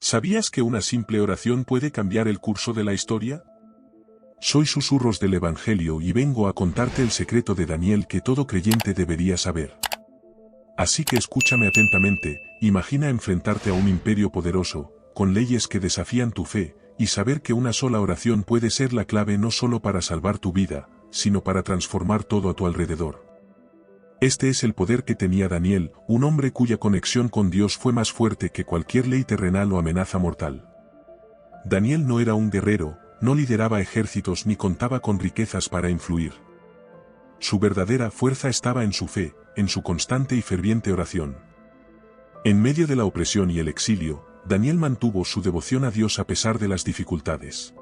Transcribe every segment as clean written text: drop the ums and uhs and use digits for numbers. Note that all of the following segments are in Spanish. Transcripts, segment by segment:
¿Sabías que una simple oración puede cambiar el curso de la historia? Soy Susurros del Evangelio y vengo a contarte el secreto de Daniel que todo creyente debería saber. Así que escúchame atentamente, imagina enfrentarte a un imperio poderoso, con leyes que desafían tu fe, y saber que una sola oración puede ser la clave no solo para salvar tu vida, sino para transformar todo a tu alrededor. Este es el poder que tenía Daniel, un hombre cuya conexión con Dios fue más fuerte que cualquier ley terrenal o amenaza mortal. Daniel no era un guerrero, no lideraba ejércitos ni contaba con riquezas para influir. Su verdadera fuerza estaba en su fe, en su constante y ferviente oración. En medio de la opresión y el exilio, Daniel mantuvo su devoción a Dios a pesar de las dificultades.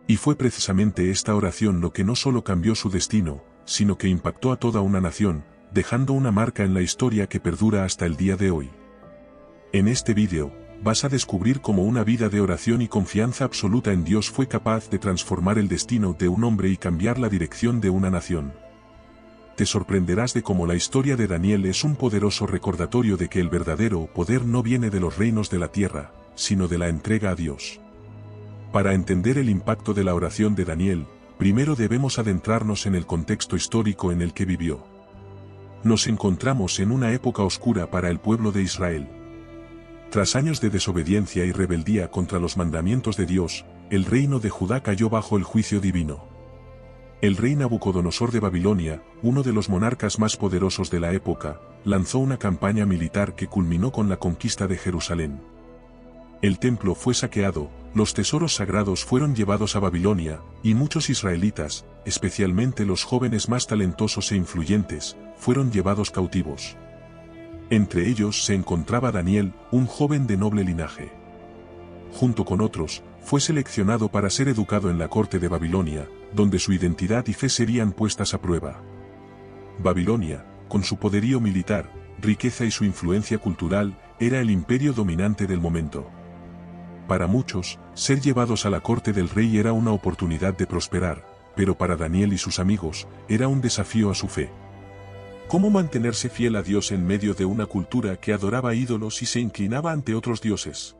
Y fue precisamente esta oración lo que no solo cambió su destino, sino que impactó a toda una nación, dejando una marca en la historia que perdura hasta el día de hoy. En este vídeo, vas a descubrir cómo una vida de oración y confianza absoluta en Dios fue capaz de transformar el destino de un hombre y cambiar la dirección de una nación. Te sorprenderás de cómo la historia de Daniel es un poderoso recordatorio de que el verdadero poder no viene de los reinos de la tierra, sino de la entrega a Dios. Para entender el impacto de la oración de Daniel, primero debemos adentrarnos en el contexto histórico en el que vivió. Nos encontramos en una época oscura para el pueblo de Israel. Tras años de desobediencia y rebeldía contra los mandamientos de Dios, el reino de Judá cayó bajo el juicio divino. El rey Nabucodonosor de Babilonia, uno de los monarcas más poderosos de la época, lanzó una campaña militar que culminó con la conquista de Jerusalén. El templo fue saqueado, los tesoros sagrados fueron llevados a Babilonia, y muchos israelitas, especialmente los jóvenes más talentosos e influyentes, fueron llevados cautivos. Entre ellos se encontraba Daniel, un joven de noble linaje. Junto con otros, fue seleccionado para ser educado en la corte de Babilonia, donde su identidad y fe serían puestas a prueba. Babilonia, con su poderío militar, riqueza y su influencia cultural, era el imperio dominante del momento. Para muchos, ser llevados a la corte del rey era una oportunidad de prosperar, pero para Daniel y sus amigos, era un desafío a su fe. ¿Cómo mantenerse fiel a Dios en medio de una cultura que adoraba ídolos y se inclinaba ante otros dioses?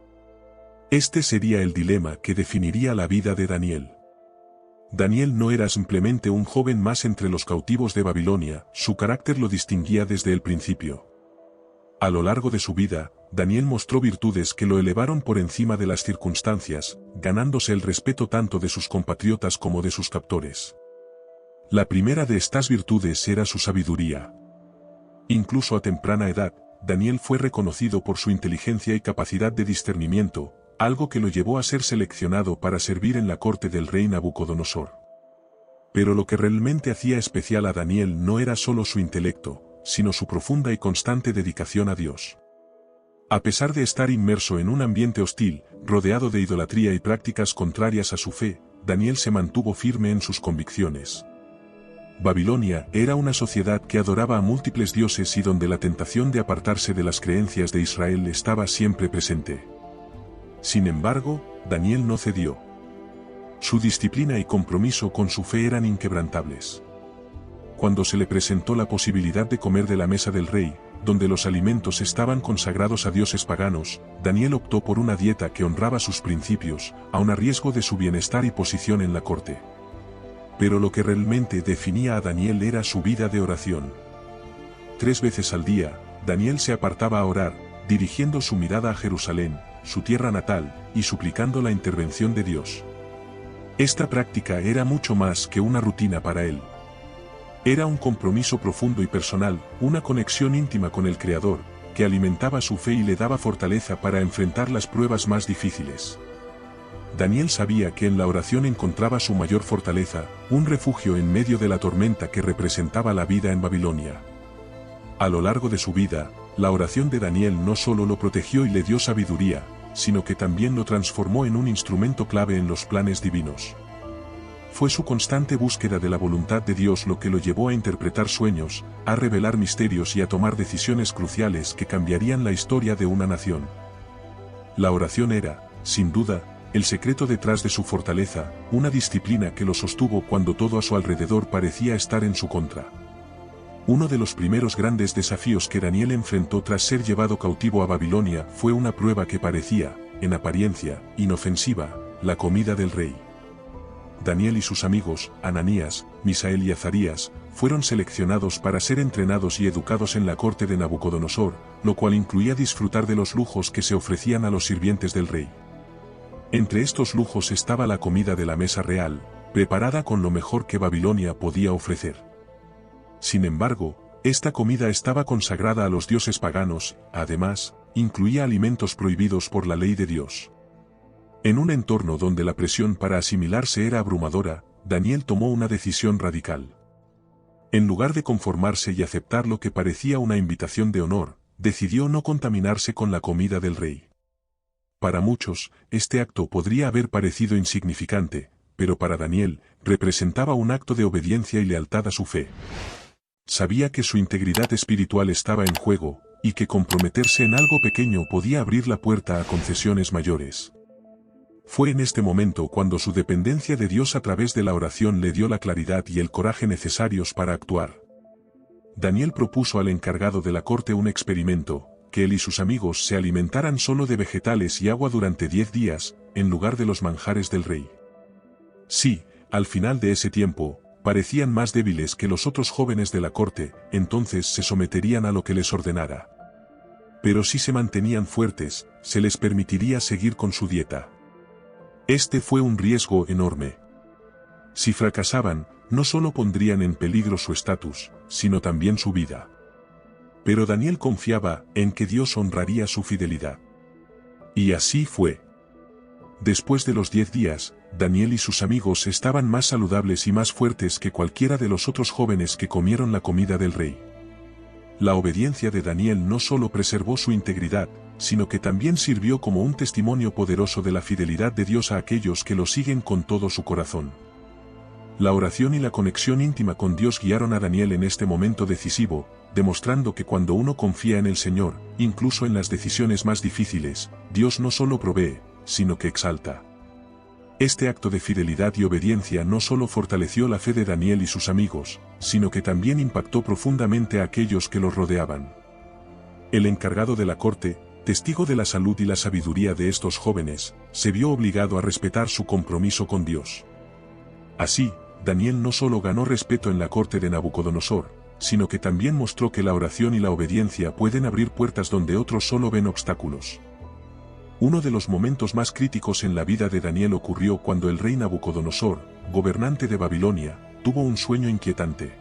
Este sería el dilema que definiría la vida de Daniel. Daniel no era simplemente un joven más entre los cautivos de Babilonia, su carácter lo distinguía desde el principio. A lo largo de su vida, Daniel mostró virtudes que lo elevaron por encima de las circunstancias, ganándose el respeto tanto de sus compatriotas como de sus captores. La primera de estas virtudes era su sabiduría. Incluso a temprana edad, Daniel fue reconocido por su inteligencia y capacidad de discernimiento, algo que lo llevó a ser seleccionado para servir en la corte del rey Nabucodonosor. Pero lo que realmente hacía especial a Daniel no era solo su intelecto, sino su profunda y constante dedicación a Dios. A pesar de estar inmerso en un ambiente hostil, rodeado de idolatría y prácticas contrarias a su fe, Daniel se mantuvo firme en sus convicciones. Babilonia era una sociedad que adoraba a múltiples dioses y donde la tentación de apartarse de las creencias de Israel estaba siempre presente. Sin embargo, Daniel no cedió. Su disciplina y compromiso con su fe eran inquebrantables. Cuando se le presentó la posibilidad de comer de la mesa del rey, donde los alimentos estaban consagrados a dioses paganos, Daniel optó por una dieta que honraba sus principios, aun a riesgo de su bienestar y posición en la corte. Pero lo que realmente definía a Daniel era su vida de oración. 3 veces al día, Daniel se apartaba a orar, dirigiendo su mirada a Jerusalén, su tierra natal, y suplicando la intervención de Dios. Esta práctica era mucho más que una rutina para él. Era un compromiso profundo y personal, una conexión íntima con el Creador, que alimentaba su fe y le daba fortaleza para enfrentar las pruebas más difíciles. Daniel sabía que en la oración encontraba su mayor fortaleza, un refugio en medio de la tormenta que representaba la vida en Babilonia. A lo largo de su vida, la oración de Daniel no solo lo protegió y le dio sabiduría, sino que también lo transformó en un instrumento clave en los planes divinos. Fue su constante búsqueda de la voluntad de Dios lo que lo llevó a interpretar sueños, a revelar misterios y a tomar decisiones cruciales que cambiarían la historia de una nación. La oración era, sin duda, el secreto detrás de su fortaleza, una disciplina que lo sostuvo cuando todo a su alrededor parecía estar en su contra. Uno de los primeros grandes desafíos que Daniel enfrentó tras ser llevado cautivo a Babilonia fue una prueba que parecía, en apariencia, inofensiva, la comida del rey. Daniel y sus amigos, Ananías, Misael y Azarías, fueron seleccionados para ser entrenados y educados en la corte de Nabucodonosor, lo cual incluía disfrutar de los lujos que se ofrecían a los sirvientes del rey. Entre estos lujos estaba la comida de la mesa real, preparada con lo mejor que Babilonia podía ofrecer. Sin embargo, esta comida estaba consagrada a los dioses paganos, además, incluía alimentos prohibidos por la ley de Dios. En un entorno donde la presión para asimilarse era abrumadora, Daniel tomó una decisión radical. En lugar de conformarse y aceptar lo que parecía una invitación de honor, decidió no contaminarse con la comida del rey. Para muchos, este acto podría haber parecido insignificante, pero para Daniel, representaba un acto de obediencia y lealtad a su fe. Sabía que su integridad espiritual estaba en juego, y que comprometerse en algo pequeño podía abrir la puerta a concesiones mayores. Fue en este momento cuando su dependencia de Dios a través de la oración le dio la claridad y el coraje necesarios para actuar. Daniel propuso al encargado de la corte un experimento, que él y sus amigos se alimentaran solo de vegetales y agua durante 10 días, en lugar de los manjares del rey. Sí, al final de ese tiempo, parecían más débiles que los otros jóvenes de la corte, entonces se someterían a lo que les ordenara. Pero si se mantenían fuertes, se les permitiría seguir con su dieta. Este fue un riesgo enorme. Si fracasaban, no solo pondrían en peligro su estatus, sino también su vida. Pero Daniel confiaba en que Dios honraría su fidelidad. Y así fue. Después de los 10 días, Daniel y sus amigos estaban más saludables y más fuertes que cualquiera de los otros jóvenes que comieron la comida del rey. La obediencia de Daniel no solo preservó su integridad, sino que también sirvió como un testimonio poderoso de la fidelidad de Dios a aquellos que lo siguen con todo su corazón. La oración y la conexión íntima con Dios guiaron a Daniel en este momento decisivo, demostrando que cuando uno confía en el Señor, incluso en las decisiones más difíciles, Dios no solo provee, sino que exalta. Este acto de fidelidad y obediencia no solo fortaleció la fe de Daniel y sus amigos, sino que también impactó profundamente a aquellos que los rodeaban. El encargado de la corte, testigo de la salud y la sabiduría de estos jóvenes, se vio obligado a respetar su compromiso con Dios. Así, Daniel no solo ganó respeto en la corte de Nabucodonosor, sino que también mostró que la oración y la obediencia pueden abrir puertas donde otros solo ven obstáculos. Uno de los momentos más críticos en la vida de Daniel ocurrió cuando el rey Nabucodonosor, gobernante de Babilonia, tuvo un sueño inquietante.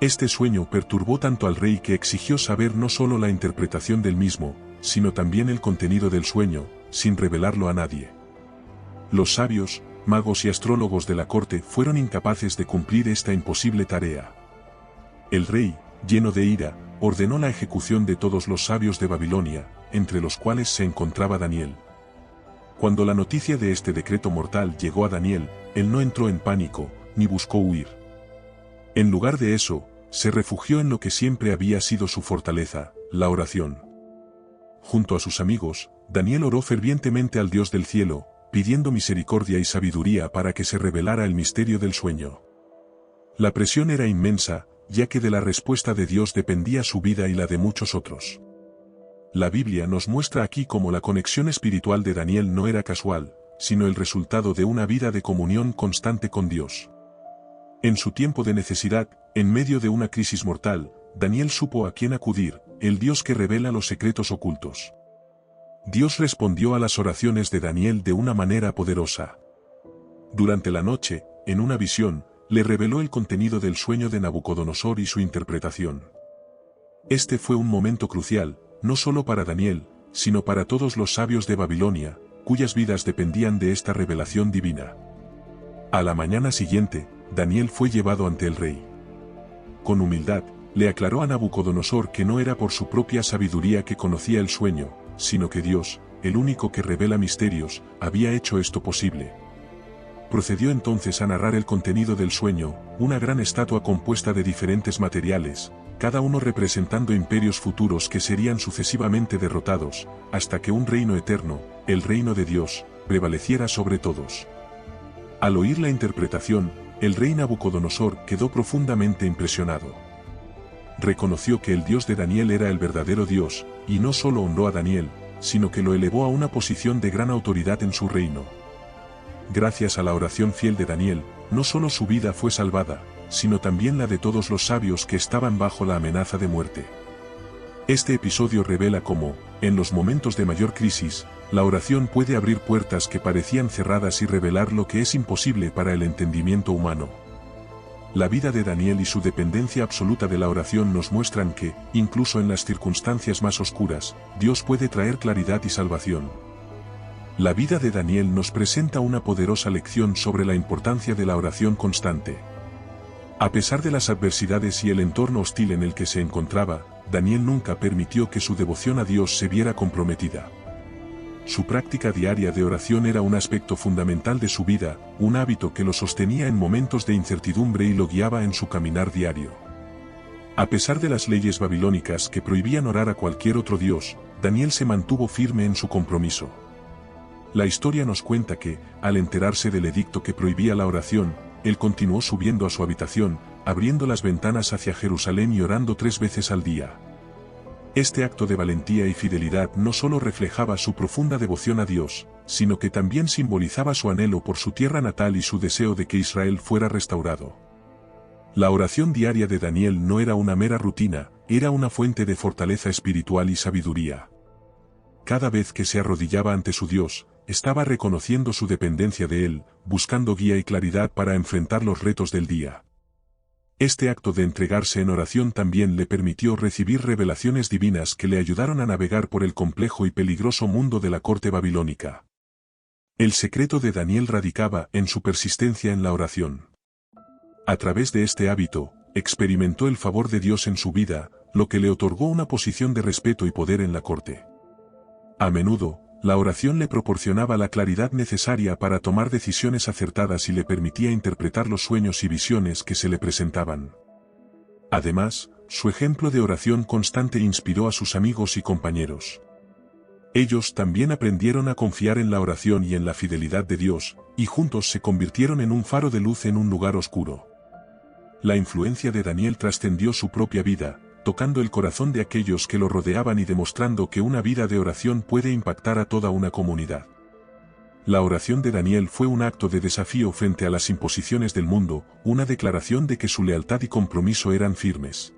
Este sueño perturbó tanto al rey que exigió saber no solo la interpretación del mismo, sino también el contenido del sueño, sin revelarlo a nadie. Los sabios, magos y astrólogos de la corte fueron incapaces de cumplir esta imposible tarea. El rey, lleno de ira, ordenó la ejecución de todos los sabios de Babilonia, entre los cuales se encontraba Daniel. Cuando la noticia de este decreto mortal llegó a Daniel, él no entró en pánico, ni buscó huir. En lugar de eso, se refugió en lo que siempre había sido su fortaleza, la oración. Junto a sus amigos, Daniel oró fervientemente al Dios del cielo, pidiendo misericordia y sabiduría para que se revelara el misterio del sueño. La presión era inmensa, ya que de la respuesta de Dios dependía su vida y la de muchos otros. La Biblia nos muestra aquí cómo la conexión espiritual de Daniel no era casual, sino el resultado de una vida de comunión constante con Dios. En su tiempo de necesidad, en medio de una crisis mortal, Daniel supo a quién acudir, el Dios que revela los secretos ocultos. Dios respondió a las oraciones de Daniel de una manera poderosa. Durante la noche, en una visión, le reveló el contenido del sueño de Nabucodonosor y su interpretación. Este fue un momento crucial, no solo para Daniel, sino para todos los sabios de Babilonia, cuyas vidas dependían de esta revelación divina. A la mañana siguiente, Daniel fue llevado ante el rey. Con humildad, le aclaró a Nabucodonosor que no era por su propia sabiduría que conocía el sueño, sino que Dios, el único que revela misterios, había hecho esto posible. Procedió entonces a narrar el contenido del sueño, una gran estatua compuesta de diferentes materiales, cada uno representando imperios futuros que serían sucesivamente derrotados, hasta que un reino eterno, el reino de Dios, prevaleciera sobre todos. Al oír la interpretación, el rey Nabucodonosor quedó profundamente impresionado. Reconoció que el Dios de Daniel era el verdadero Dios, y no solo honró a Daniel, sino que lo elevó a una posición de gran autoridad en su reino. Gracias a la oración fiel de Daniel, no solo su vida fue salvada, sino también la de todos los sabios que estaban bajo la amenaza de muerte. Este episodio revela cómo, en los momentos de mayor crisis, la oración puede abrir puertas que parecían cerradas y revelar lo que es imposible para el entendimiento humano. La vida de Daniel y su dependencia absoluta de la oración nos muestran que, incluso en las circunstancias más oscuras, Dios puede traer claridad y salvación. La vida de Daniel nos presenta una poderosa lección sobre la importancia de la oración constante. A pesar de las adversidades y el entorno hostil en el que se encontraba, Daniel nunca permitió que su devoción a Dios se viera comprometida. Su práctica diaria de oración era un aspecto fundamental de su vida, un hábito que lo sostenía en momentos de incertidumbre y lo guiaba en su caminar diario. A pesar de las leyes babilónicas que prohibían orar a cualquier otro dios, Daniel se mantuvo firme en su compromiso. La historia nos cuenta que, al enterarse del edicto que prohibía la oración, él continuó subiendo a su habitación, abriendo las ventanas hacia Jerusalén y orando 3 veces al día. Este acto de valentía y fidelidad no solo reflejaba su profunda devoción a Dios, sino que también simbolizaba su anhelo por su tierra natal y su deseo de que Israel fuera restaurado. La oración diaria de Daniel no era una mera rutina, era una fuente de fortaleza espiritual y sabiduría. Cada vez que se arrodillaba ante su Dios, estaba reconociendo su dependencia de él, buscando guía y claridad para enfrentar los retos del día. Este acto de entregarse en oración también le permitió recibir revelaciones divinas que le ayudaron a navegar por el complejo y peligroso mundo de la corte babilónica. El secreto de Daniel radicaba en su persistencia en la oración. A través de este hábito, experimentó el favor de Dios en su vida, lo que le otorgó una posición de respeto y poder en la corte. A menudo, la oración le proporcionaba la claridad necesaria para tomar decisiones acertadas y le permitía interpretar los sueños y visiones que se le presentaban. Además, su ejemplo de oración constante inspiró a sus amigos y compañeros. Ellos también aprendieron a confiar en la oración y en la fidelidad de Dios, y juntos se convirtieron en un faro de luz en un lugar oscuro. La influencia de Daniel trascendió su propia vida, tocando el corazón de aquellos que lo rodeaban y demostrando que una vida de oración puede impactar a toda una comunidad. La oración de Daniel fue un acto de desafío frente a las imposiciones del mundo, una declaración de que su lealtad y compromiso eran firmes.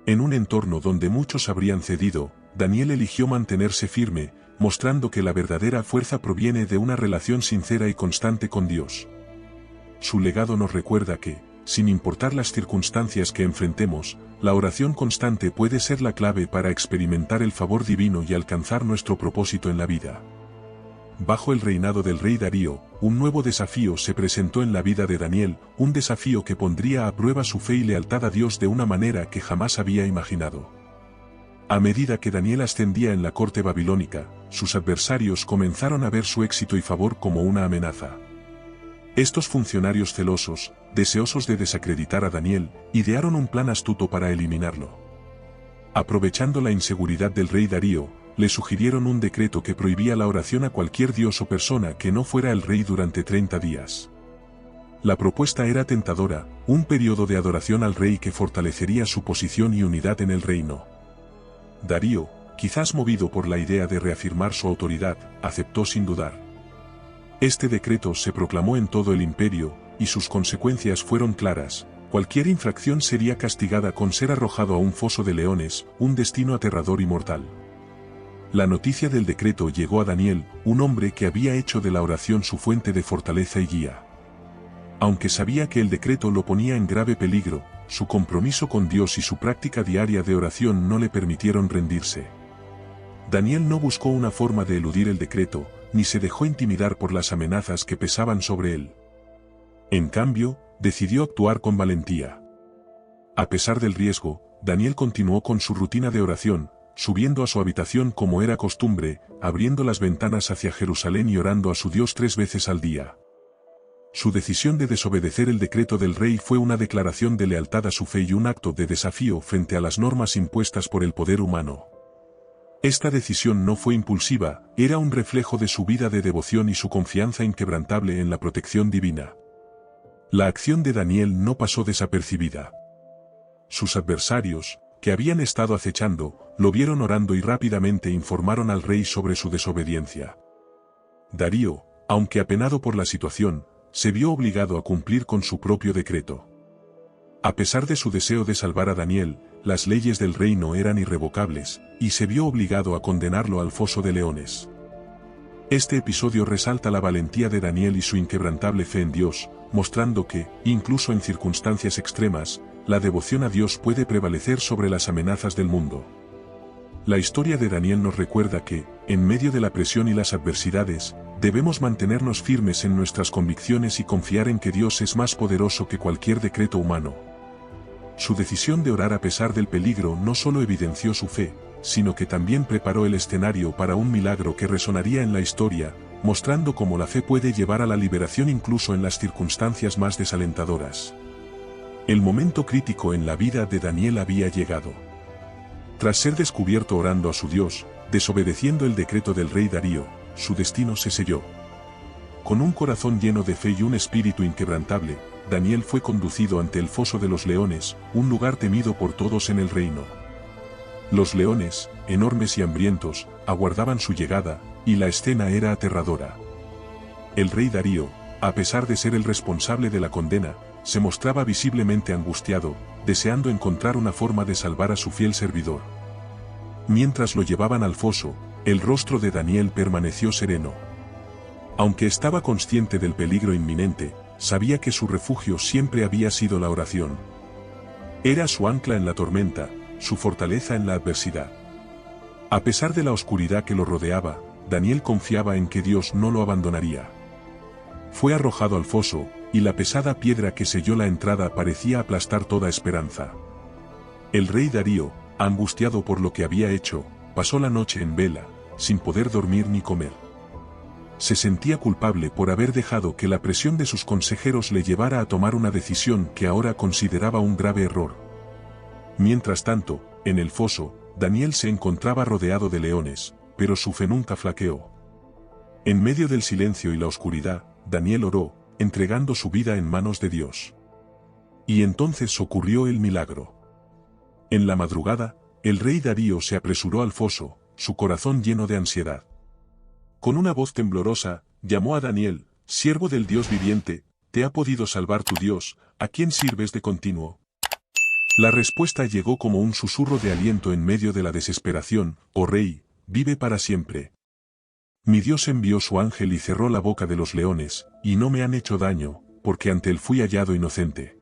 En un entorno donde muchos habrían cedido, Daniel eligió mantenerse firme, mostrando que la verdadera fuerza proviene de una relación sincera y constante con Dios. Su legado nos recuerda que, sin importar las circunstancias que enfrentemos, la oración constante puede ser la clave para experimentar el favor divino y alcanzar nuestro propósito en la vida. Bajo el reinado del rey Darío, un nuevo desafío se presentó en la vida de Daniel, un desafío que pondría a prueba su fe y lealtad a Dios de una manera que jamás había imaginado. A medida que Daniel ascendía en la corte babilónica, sus adversarios comenzaron a ver su éxito y favor como una amenaza. Estos funcionarios celosos, deseosos de desacreditar a Daniel, idearon un plan astuto para eliminarlo. Aprovechando la inseguridad del rey Darío, le sugirieron un decreto que prohibía la oración a cualquier dios o persona que no fuera el rey durante 30 días. La propuesta era tentadora, un periodo de adoración al rey que fortalecería su posición y unidad en el reino. Darío, quizás movido por la idea de reafirmar su autoridad, aceptó sin dudar. Este decreto se proclamó en todo el imperio, y sus consecuencias fueron claras. Cualquier infracción sería castigada con ser arrojado a un foso de leones, un destino aterrador y mortal. La noticia del decreto llegó a Daniel, un hombre que había hecho de la oración su fuente de fortaleza y guía. Aunque sabía que el decreto lo ponía en grave peligro, su compromiso con Dios y su práctica diaria de oración no le permitieron rendirse. Daniel no buscó una forma de eludir el decreto, ni se dejó intimidar por las amenazas que pesaban sobre él. En cambio, decidió actuar con valentía. A pesar del riesgo, Daniel continuó con su rutina de oración, subiendo a su habitación como era costumbre, abriendo las ventanas hacia Jerusalén y orando a su Dios 3 veces al día. Su decisión de desobedecer el decreto del rey fue una declaración de lealtad a su fe y un acto de desafío frente a las normas impuestas por el poder humano. Esta decisión no fue impulsiva, era un reflejo de su vida de devoción y su confianza inquebrantable en la protección divina. La acción de Daniel no pasó desapercibida. Sus adversarios, que habían estado acechando, lo vieron orando y rápidamente informaron al rey sobre su desobediencia. Darío, aunque apenado por la situación, se vio obligado a cumplir con su propio decreto. A pesar de su deseo de salvar a Daniel, las leyes del reino eran irrevocables, y se vio obligado a condenarlo al foso de leones. Este episodio resalta la valentía de Daniel y su inquebrantable fe en Dios, mostrando que, incluso en circunstancias extremas, la devoción a Dios puede prevalecer sobre las amenazas del mundo. La historia de Daniel nos recuerda que, en medio de la presión y las adversidades, debemos mantenernos firmes en nuestras convicciones y confiar en que Dios es más poderoso que cualquier decreto humano. Su decisión de orar a pesar del peligro no solo evidenció su fe, sino que también preparó el escenario para un milagro que resonaría en la historia, mostrando cómo la fe puede llevar a la liberación incluso en las circunstancias más desalentadoras. El momento crítico en la vida de Daniel había llegado. Tras ser descubierto orando a su Dios, desobedeciendo el decreto del rey Darío, su destino se selló. Con un corazón lleno de fe y un espíritu inquebrantable, Daniel fue conducido ante el foso de los leones, un lugar temido por todos en el reino. Los leones, enormes y hambrientos, aguardaban su llegada, y la escena era aterradora. El rey Darío, a pesar de ser el responsable de la condena, se mostraba visiblemente angustiado, deseando encontrar una forma de salvar a su fiel servidor. Mientras lo llevaban al foso, el rostro de Daniel permaneció sereno. Aunque estaba consciente del peligro inminente, sabía que su refugio siempre había sido la oración. Era su ancla en la tormenta, su fortaleza en la adversidad. A pesar de la oscuridad que lo rodeaba, Daniel confiaba en que Dios no lo abandonaría. Fue arrojado al foso, y la pesada piedra que selló la entrada parecía aplastar toda esperanza. El rey Darío, angustiado por lo que había hecho, pasó la noche en vela, sin poder dormir ni comer. Se sentía culpable por haber dejado que la presión de sus consejeros le llevara a tomar una decisión que ahora consideraba un grave error. Mientras tanto, en el foso, Daniel se encontraba rodeado de leones, pero su fe nunca flaqueó. En medio del silencio y la oscuridad, Daniel oró, entregando su vida en manos de Dios. Y entonces ocurrió el milagro. En la madrugada, el rey Darío se apresuró al foso, su corazón lleno de ansiedad. Con una voz temblorosa, llamó a Daniel: «Siervo del Dios viviente, ¿te ha podido salvar tu Dios, a quien sirves de continuo?». La respuesta llegó como un susurro de aliento en medio de la desesperación: «Oh rey, vive para siempre. Mi Dios envió su ángel y cerró la boca de los leones, y no me han hecho daño, porque ante él fui hallado inocente».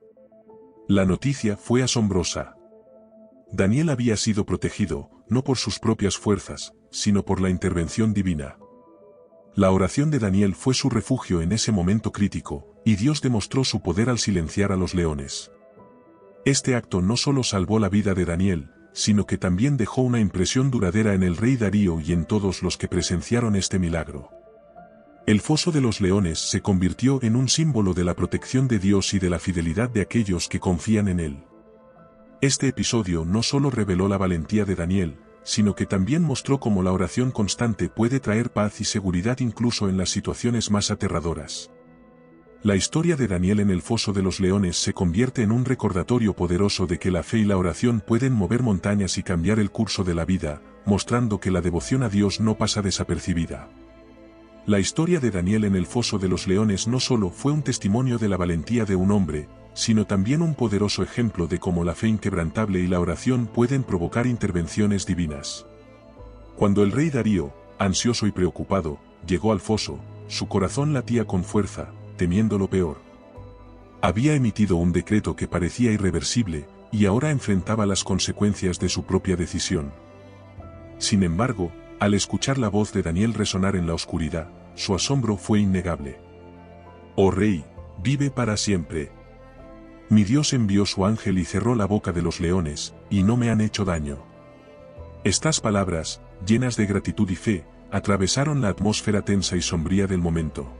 La noticia fue asombrosa. Daniel había sido protegido, no por sus propias fuerzas, sino por la intervención divina. La oración de Daniel fue su refugio en ese momento crítico, y Dios demostró su poder al silenciar a los leones. Este acto no solo salvó la vida de Daniel, sino que también dejó una impresión duradera en el rey Darío y en todos los que presenciaron este milagro. El foso de los leones se convirtió en un símbolo de la protección de Dios y de la fidelidad de aquellos que confían en él. Este episodio no solo reveló la valentía de Daniel, sino que también mostró cómo la oración constante puede traer paz y seguridad incluso en las situaciones más aterradoras. La historia de Daniel en el foso de los leones se convierte en un recordatorio poderoso de que la fe y la oración pueden mover montañas y cambiar el curso de la vida, mostrando que la devoción a Dios no pasa desapercibida. La historia de Daniel en el foso de los leones no solo fue un testimonio de la valentía de un hombre, sino también un poderoso ejemplo de cómo la fe inquebrantable y la oración pueden provocar intervenciones divinas. Cuando el rey Darío, ansioso y preocupado, llegó al foso, su corazón latía con fuerza, temiendo lo peor. Había emitido un decreto que parecía irreversible, y ahora enfrentaba las consecuencias de su propia decisión. Sin embargo, al escuchar la voz de Daniel resonar en la oscuridad, su asombro fue innegable. «Oh rey, vive para siempre. Mi Dios envió su ángel y cerró la boca de los leones, y no me han hecho daño». Estas palabras, llenas de gratitud y fe, atravesaron la atmósfera tensa y sombría del momento.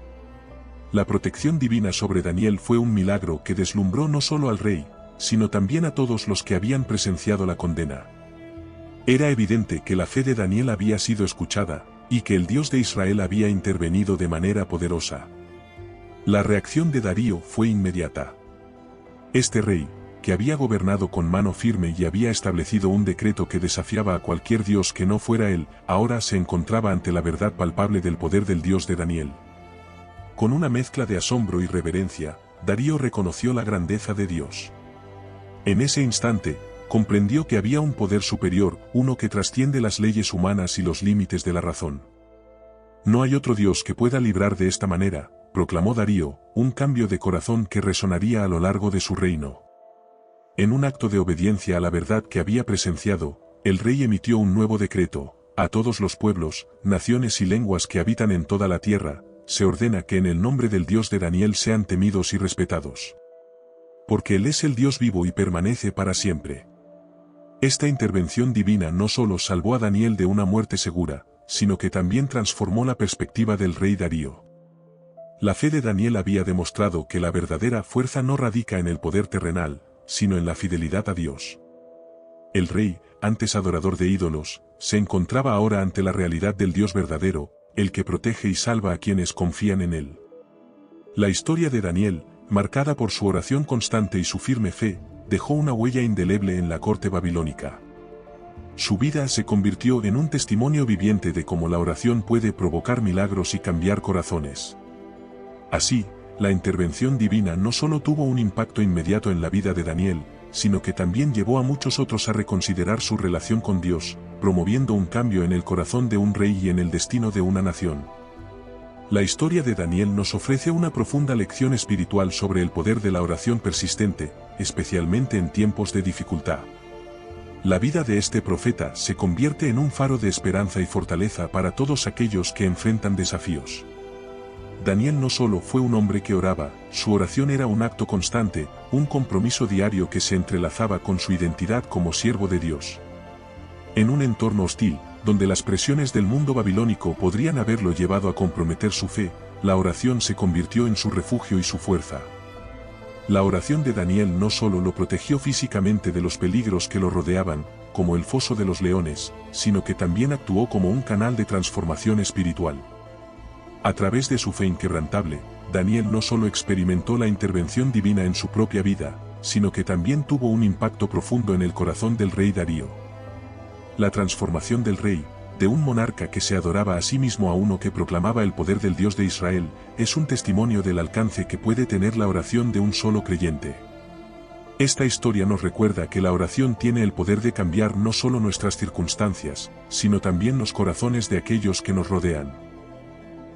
La protección divina sobre Daniel fue un milagro que deslumbró no solo al rey, sino también a todos los que habían presenciado la condena. Era evidente que la fe de Daniel había sido escuchada, y que el Dios de Israel había intervenido de manera poderosa. La reacción de Darío fue inmediata. Este rey, que había gobernado con mano firme y había establecido un decreto que desafiaba a cualquier dios que no fuera él, ahora se encontraba ante la verdad palpable del poder del Dios de Daniel. Con una mezcla de asombro y reverencia, Darío reconoció la grandeza de Dios. En ese instante, comprendió que había un poder superior, uno que trasciende las leyes humanas y los límites de la razón. No hay otro Dios que pueda librar de esta manera, proclamó Darío, un cambio de corazón que resonaría a lo largo de su reino. En un acto de obediencia a la verdad que había presenciado, el rey emitió un nuevo decreto: a todos los pueblos, naciones y lenguas que habitan en toda la tierra, se ordena que en el nombre del Dios de Daniel sean temidos y respetados. Porque Él es el Dios vivo y permanece para siempre. Esta intervención divina no solo salvó a Daniel de una muerte segura, sino que también transformó la perspectiva del rey Darío. La fe de Daniel había demostrado que la verdadera fuerza no radica en el poder terrenal, sino en la fidelidad a Dios. El rey, antes adorador de ídolos, se encontraba ahora ante la realidad del Dios verdadero, el que protege y salva a quienes confían en él. La historia de Daniel, marcada por su oración constante y su firme fe, dejó una huella indeleble en la corte babilónica. Su vida se convirtió en un testimonio viviente de cómo la oración puede provocar milagros y cambiar corazones. Así, la intervención divina no solo tuvo un impacto inmediato en la vida de Daniel, sino que también llevó a muchos otros a reconsiderar su relación con Dios, promoviendo un cambio en el corazón de un rey y en el destino de una nación. La historia de Daniel nos ofrece una profunda lección espiritual sobre el poder de la oración persistente, especialmente en tiempos de dificultad. La vida de este profeta se convierte en un faro de esperanza y fortaleza para todos aquellos que enfrentan desafíos. Daniel no solo fue un hombre que oraba, su oración era un acto constante, un compromiso diario que se entrelazaba con su identidad como siervo de Dios. En un entorno hostil, donde las presiones del mundo babilónico podrían haberlo llevado a comprometer su fe, la oración se convirtió en su refugio y su fuerza. La oración de Daniel no solo lo protegió físicamente de los peligros que lo rodeaban, como el foso de los leones, sino que también actuó como un canal de transformación espiritual. A través de su fe inquebrantable, Daniel no solo experimentó la intervención divina en su propia vida, sino que también tuvo un impacto profundo en el corazón del rey Darío. La transformación del rey, de un monarca que se adoraba a sí mismo a uno que proclamaba el poder del Dios de Israel, es un testimonio del alcance que puede tener la oración de un solo creyente. Esta historia nos recuerda que la oración tiene el poder de cambiar no solo nuestras circunstancias, sino también los corazones de aquellos que nos rodean.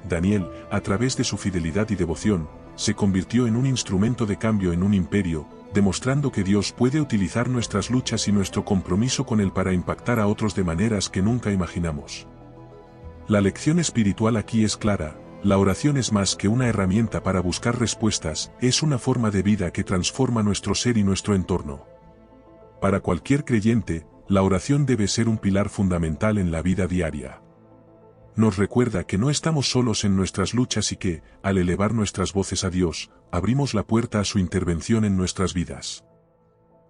Daniel, a través de su fidelidad y devoción, se convirtió en un instrumento de cambio en un imperio, demostrando que Dios puede utilizar nuestras luchas y nuestro compromiso con Él para impactar a otros de maneras que nunca imaginamos. La lección espiritual aquí es clara: la oración es más que una herramienta para buscar respuestas, es una forma de vida que transforma nuestro ser y nuestro entorno. Para cualquier creyente, la oración debe ser un pilar fundamental en la vida diaria. Nos recuerda que no estamos solos en nuestras luchas y que, al elevar nuestras voces a Dios, abrimos la puerta a su intervención en nuestras vidas.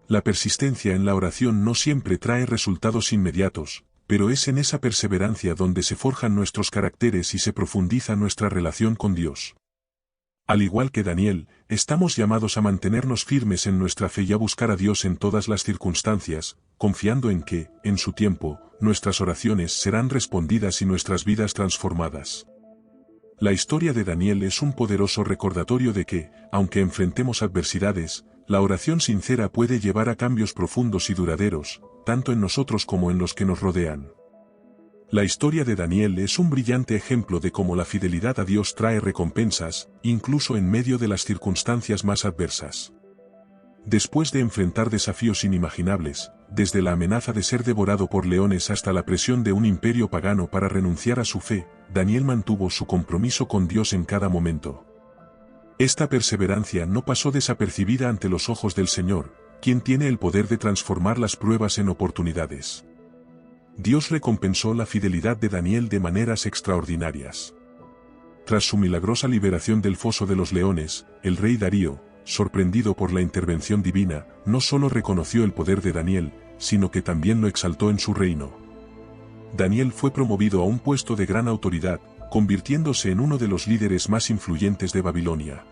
La persistencia en la oración no siempre trae resultados inmediatos, pero es en esa perseverancia donde se forjan nuestros caracteres y se profundiza nuestra relación con Dios. Al igual que Daniel, estamos llamados a mantenernos firmes en nuestra fe y a buscar a Dios en todas las circunstancias, confiando en que, en su tiempo, nuestras oraciones serán respondidas y nuestras vidas transformadas. La historia de Daniel es un poderoso recordatorio de que, aunque enfrentemos adversidades, la oración sincera puede llevar a cambios profundos y duraderos, tanto en nosotros como en los que nos rodean. La historia de Daniel es un brillante ejemplo de cómo la fidelidad a Dios trae recompensas, incluso en medio de las circunstancias más adversas. Después de enfrentar desafíos inimaginables, desde la amenaza de ser devorado por leones hasta la presión de un imperio pagano para renunciar a su fe, Daniel mantuvo su compromiso con Dios en cada momento. Esta perseverancia no pasó desapercibida ante los ojos del Señor, quien tiene el poder de transformar las pruebas en oportunidades. Dios recompensó la fidelidad de Daniel de maneras extraordinarias. Tras su milagrosa liberación del foso de los leones, el rey Darío, sorprendido por la intervención divina, no solo reconoció el poder de Daniel, sino que también lo exaltó en su reino. Daniel fue promovido a un puesto de gran autoridad, convirtiéndose en uno de los líderes más influyentes de Babilonia.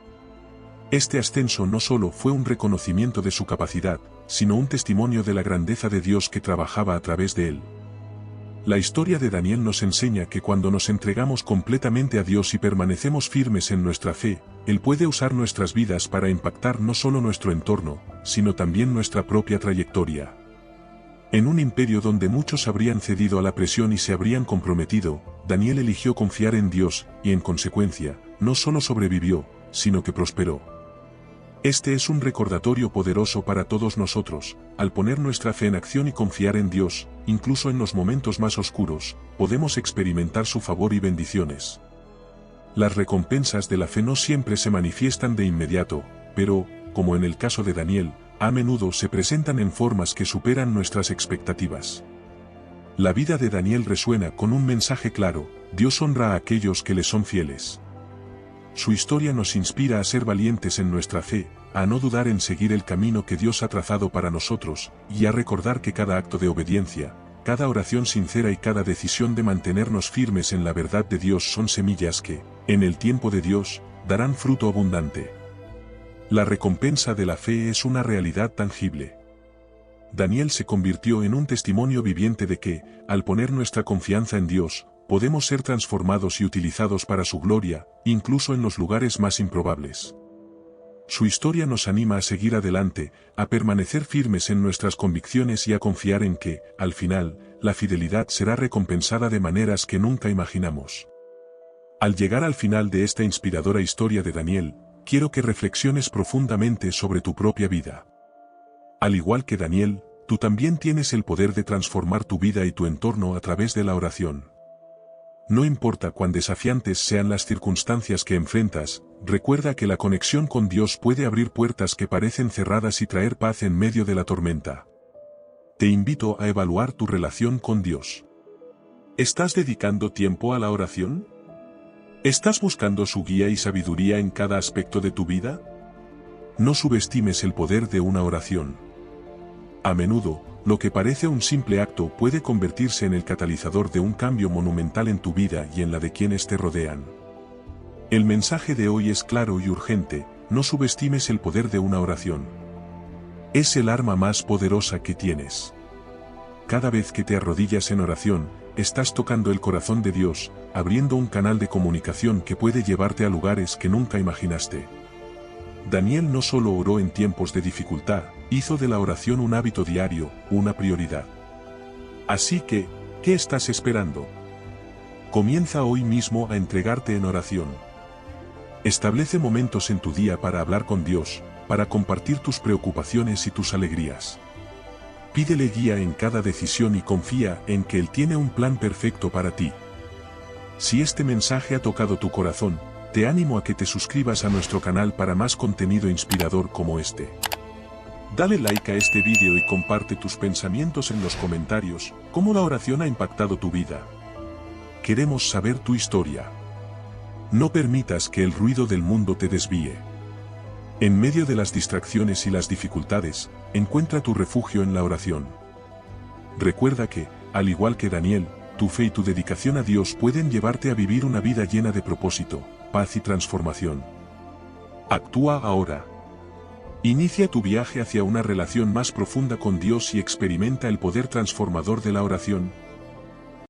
Este ascenso no solo fue un reconocimiento de su capacidad, sino un testimonio de la grandeza de Dios que trabajaba a través de él. La historia de Daniel nos enseña que cuando nos entregamos completamente a Dios y permanecemos firmes en nuestra fe, Él puede usar nuestras vidas para impactar no solo nuestro entorno, sino también nuestra propia trayectoria. En un imperio donde muchos habrían cedido a la presión y se habrían comprometido, Daniel eligió confiar en Dios, y en consecuencia, no solo sobrevivió, sino que prosperó. Este es un recordatorio poderoso para todos nosotros. Al poner nuestra fe en acción y confiar en Dios, incluso en los momentos más oscuros, podemos experimentar su favor y bendiciones. Las recompensas de la fe no siempre se manifiestan de inmediato, pero, como en el caso de Daniel, a menudo se presentan en formas que superan nuestras expectativas. La vida de Daniel resuena con un mensaje claro: Dios honra a aquellos que le son fieles. Su historia nos inspira a ser valientes en nuestra fe, a no dudar en seguir el camino que Dios ha trazado para nosotros, y a recordar que cada acto de obediencia, cada oración sincera y cada decisión de mantenernos firmes en la verdad de Dios son semillas que, en el tiempo de Dios, darán fruto abundante. La recompensa de la fe es una realidad tangible. Daniel se convirtió en un testimonio viviente de que, al poner nuestra confianza en Dios, podemos ser transformados y utilizados para su gloria, incluso en los lugares más improbables. Su historia nos anima a seguir adelante, a permanecer firmes en nuestras convicciones y a confiar en que, al final, la fidelidad será recompensada de maneras que nunca imaginamos. Al llegar al final de esta inspiradora historia de Daniel, quiero que reflexiones profundamente sobre tu propia vida. Al igual que Daniel, tú también tienes el poder de transformar tu vida y tu entorno a través de la oración. No importa cuán desafiantes sean las circunstancias que enfrentas, recuerda que la conexión con Dios puede abrir puertas que parecen cerradas y traer paz en medio de la tormenta. Te invito a evaluar tu relación con Dios. ¿Estás dedicando tiempo a la oración? ¿Estás buscando su guía y sabiduría en cada aspecto de tu vida? No subestimes el poder de una oración. A menudo, lo que parece un simple acto puede convertirse en el catalizador de un cambio monumental en tu vida y en la de quienes te rodean. El mensaje de hoy es claro y urgente: no subestimes el poder de una oración. Es el arma más poderosa que tienes. Cada vez que te arrodillas en oración, estás tocando el corazón de Dios, abriendo un canal de comunicación que puede llevarte a lugares que nunca imaginaste. Daniel no solo oró en tiempos de dificultad, hizo de la oración un hábito diario, una prioridad. Así que, ¿qué estás esperando? Comienza hoy mismo a entregarte en oración. Establece momentos en tu día para hablar con Dios, para compartir tus preocupaciones y tus alegrías. Pídele guía en cada decisión y confía en que Él tiene un plan perfecto para ti. Si este mensaje ha tocado tu corazón, te animo a que te suscribas a nuestro canal para más contenido inspirador como este. Dale like a este vídeo y comparte tus pensamientos en los comentarios. ¿Cómo la oración ha impactado tu vida? Queremos saber tu historia. No permitas que el ruido del mundo te desvíe. En medio de las distracciones y las dificultades, encuentra tu refugio en la oración. Recuerda que, al igual que Daniel, tu fe y tu dedicación a Dios pueden llevarte a vivir una vida llena de propósito, paz y transformación. Actúa ahora. Inicia tu viaje hacia una relación más profunda con Dios y experimenta el poder transformador de la oración,